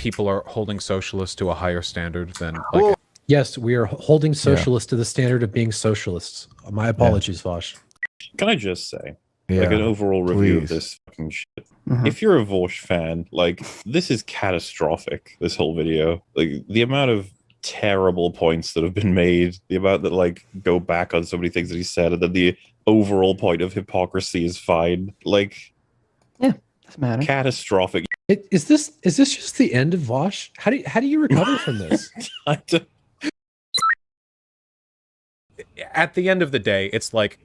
people are holding socialists to a higher standard than like. Yes, we are holding socialists to the standard of being socialists. My apologies, Vaush. Can I just say, like an overall review of this fucking shit? If you're a Vaush fan, like, this is catastrophic, this whole video. Like, the amount of terrible points that have been made, the amount that, like, go back on so many things that he said, and then the overall point of hypocrisy is fine. Like, yeah, doesn't matter. Catastrophic. Is this just the end of Vaush? How do you recover from this? At the end of the day, it's like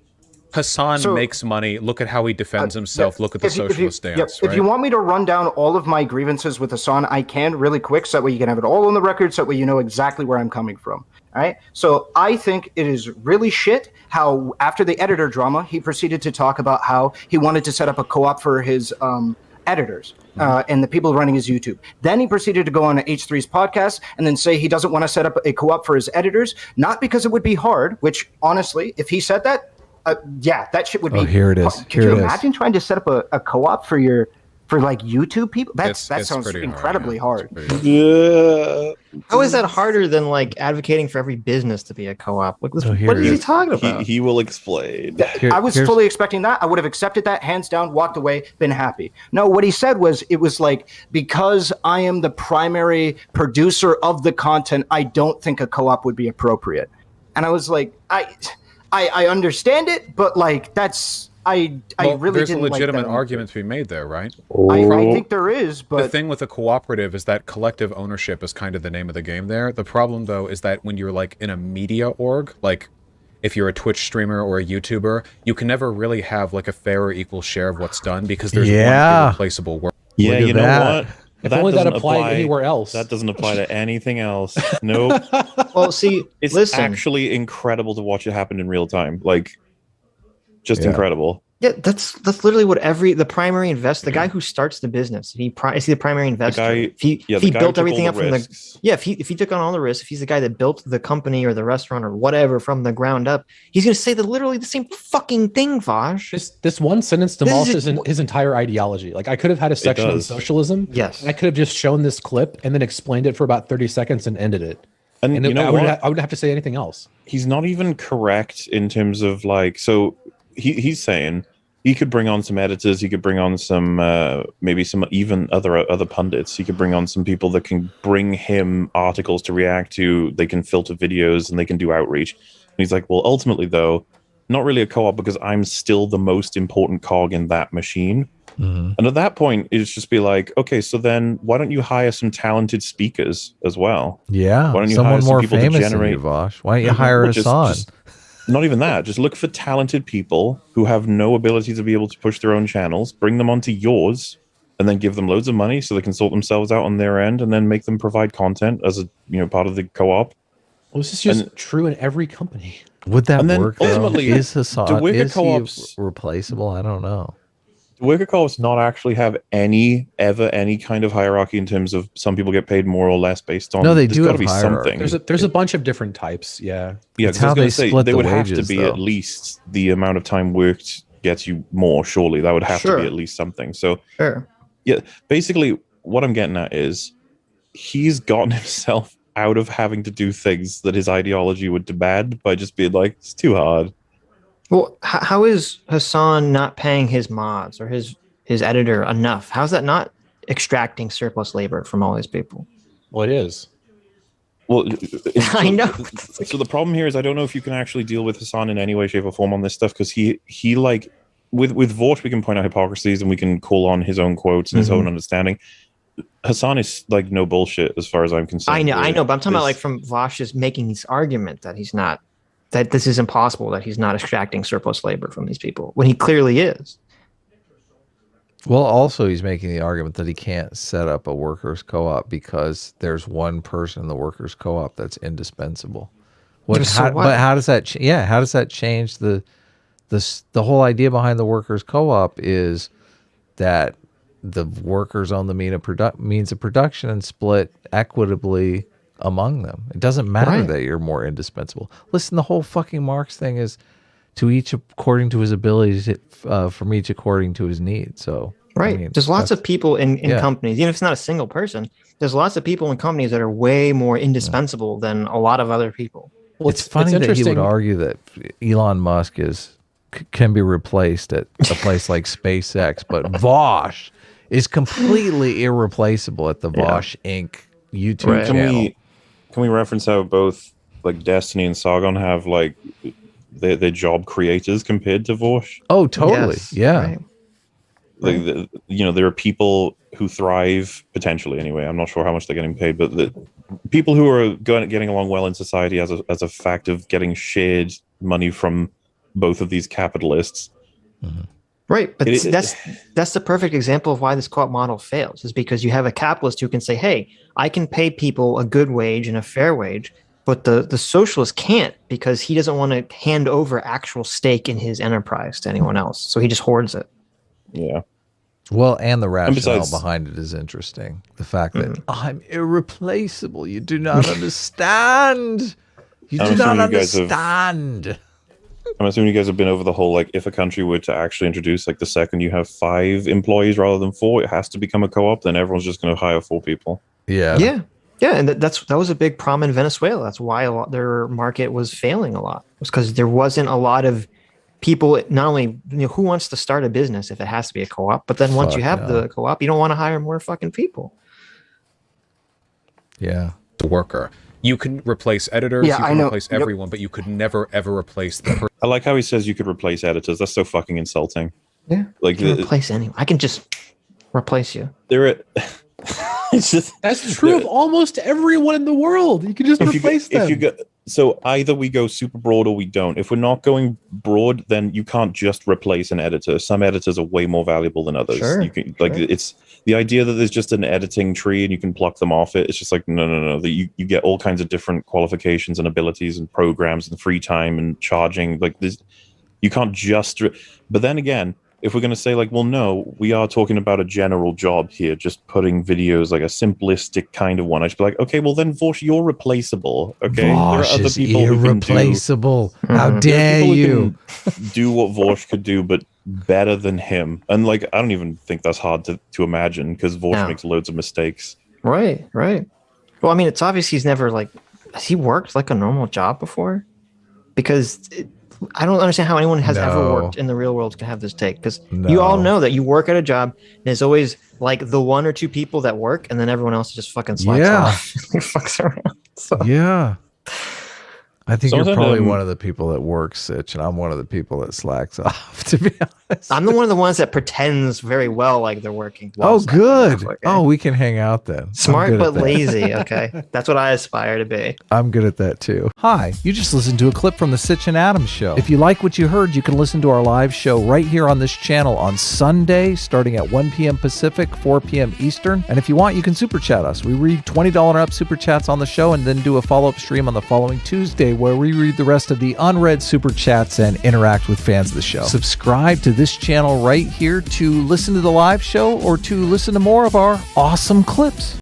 Hassan makes money. Look at how he defends himself. Look at the socialist stance. If you want me to run down all of my grievances with Hassan, I can really quick, so that way you can have it all on the record, so that way you know exactly where I'm coming from. All right. So I think it is really shit how after the editor drama, he proceeded to talk about how he wanted to set up a co-op for his editors and the people running his YouTube. Then he proceeded to go on H3's podcast and then say he doesn't want to set up a co-op for his editors, not because it would be hard, which honestly, if he said that, yeah, that shit would be. Oh, here it is. Could you imagine trying to set up a co-op for like YouTube people? That sounds incredibly hard. Yeah. How is that harder than like advocating for every business to be a co-op? Like, what is he talking about? He will explain. I was fully expecting that. I would have accepted that, hands down, walked away, been happy. No, what he said was, it was like, because I am the primary producer of the content, I don't think a co-op would be appropriate. And I was like, I understand it, but like, that's... I really there's didn't a legitimate like that argument to be made there, right? I think there is, but the thing with a cooperative is that collective ownership is kind of the name of the game there. The problem, though, is that when you're like in a media org, like if you're a Twitch streamer or a YouTuber, you can never really have like a fair or equal share of what's done because there's one irreplaceable work. Yeah, you know what? If only that applied anywhere else. That doesn't apply to anything else. Nope. Well, see, it's actually incredible to watch it happen in real time. Like, just incredible. Yeah, that's literally what the primary investor, the guy who starts the business, is he the primary investor? If he built everything up from if he took on all the risks, if he's the guy that built the company or the restaurant or whatever from the ground up, he's going to say literally the same fucking thing, Vaush. This one sentence demolishes his entire ideology. Like, I could have had a section on socialism. Yes. I could have just shown this clip and then explained it for about 30 seconds and ended it. And you know I wouldn't have to say anything else. He's not even correct in terms of like, so he's saying he could bring on some editors, he could bring on some maybe some even other pundits, he could bring on some people that can bring him articles to react to, they can filter videos and they can do outreach. And he's like, well, ultimately though, not really a co-op because I'm still the most important cog in that machine. And at that point it's just be like, okay, so then why don't you hire some talented speakers as well? Yeah, why don't you someone hire some more people famous to generate than you, Vaush? Why don't you hire Hassan? Not even that. Just look for talented people who have no ability to be able to push their own channels, bring them onto yours, and then give them loads of money so they can sort themselves out on their end, and then make them provide content as a part of the co-op. Well, this is just true in every company. Would that work? Ultimately, is Hassan co-ops replaceable? I don't know. Do worker co-ops not actually have any kind of hierarchy in terms of some people get paid more or less based on? No, they do have be hierarchy. something. There's a bunch of different types. Yeah. Yeah, it's how they split they the would wages, have to be though. at least the amount of time worked gets you more. Surely that would have to be at least something. So yeah, basically what I'm getting at is he's gotten himself out of having to do things that his ideology would demand by just being like, it's too hard. Well, how is Hassan not paying his mods or his editor enough? How's that not extracting surplus labor from all these people? Well, it is. Well, I know. So the problem here is I don't know if you can actually deal with Hassan in any way, shape, or form on this stuff, because he like with Vaush we can point out hypocrisies and we can call on his own quotes and his own understanding. Hassan is like no bullshit as far as I'm concerned. I know, but I'm talking about like from Vaush's making his argument that he's not, that this is impossible, that he's not extracting surplus labor from these people when he clearly is. Well, also he's making the argument that he can't set up a workers' co-op because there's one person in the workers' co-op that's indispensable. But how does that? How does that change the whole idea behind the workers' co-op is that the workers own the means of production and split equitably among them. It doesn't matter that you're more indispensable. Listen, the whole fucking Marx thing is to each according to his abilities, from each according to his needs. So Right. I mean, there's lots of people in companies, even if it's not a single person, there's lots of people in companies that are way more indispensable than a lot of other people. Well, it's funny that he would argue that Elon Musk can be replaced at a place like SpaceX, but Vaush is completely irreplaceable at the Vaush Inc. YouTube channel. Can we reference how both like Destiny and Sargon have like their job creators compared to Vaush? Oh, totally. Yes, yeah. Right. Like there are people who thrive potentially anyway. I'm not sure how much they're getting paid, but the people who are getting along well in society as a fact of getting shared money from both of these capitalists. Mm-hmm. Right, but that's the perfect example of why this co-op model fails, is because you have a capitalist who can say, hey, I can pay people a good wage and a fair wage, but the socialist can't, because he doesn't want to hand over actual stake in his enterprise to anyone else. So he just hoards it. Yeah. Well, and the rationale behind it is interesting. The fact that I'm irreplaceable. You do not understand. You do not understand. I'm assuming you guys have been over the whole, like, if a country were to actually introduce, like, the second you have 5 employees rather than 4, it has to become a co-op, then everyone's just going to hire 4 people. Yeah. Yeah. Yeah, and that was a big problem in Venezuela. That's why their market was failing a lot. It was because there wasn't a lot of people, not only, who wants to start a business if it has to be a co-op, but then once you have the co-op, you don't want to hire more fucking people. Yeah. The worker. You can replace editors, you can replace everyone, but you could never, ever replace the person. I like how he says you could replace editors. That's so fucking insulting. Yeah. Like, you can replace anyone. I can just replace you. That's true of almost everyone in the world. You can just replace them. So either we go super broad or we don't. If we're not going broad, then you can't just replace an editor. Some editors are way more valuable than others. Sure, it's the idea that there's just an editing tree and you can pluck them off it. It's just like, no. You get all kinds of different qualifications and abilities and programs and free time and charging. Like this, you can't just. But then again, if we're going to say like, well, no, we are talking about a general job here, just putting videos, like a simplistic kind of one. I should be like, okay, well then, Vaush, you're replaceable. Okay, Vaush there are other people irreplaceable. How dare you do what Vaush could do, but better than him? And like, I don't even think that's hard to imagine, because Vaush makes loads of mistakes. Right. Well, I mean, it's obvious he's never has he worked like a normal job before? Because I don't understand how anyone has ever worked in the real world can have this take, because you all know that you work at a job and it's always like the 1 or 2 people that work and then everyone else just fucking slacks off. Fucks around. So. Yeah. I think you're probably one of the people that works, Sitch, and I'm one of the people that slacks off, to be honest. I'm one of the ones that pretends very well like they're working. Oh, good. Okay? Oh, we can hang out then. Smart but lazy. Okay. That's what I aspire to be. I'm good at that too. Hi, you just listened to a clip from the Sitch and Adams show. If you like what you heard, you can listen to our live show right here on this channel on Sunday, starting at 1 p.m. Pacific, 4 p.m. Eastern. And if you want, you can super chat us. We read $20 and up super chats on the show and then do a follow-up stream on the following Tuesday, where we read the rest of the unread super chats and interact with fans of the show. Subscribe to this channel right here to listen to the live show or to listen to more of our awesome clips.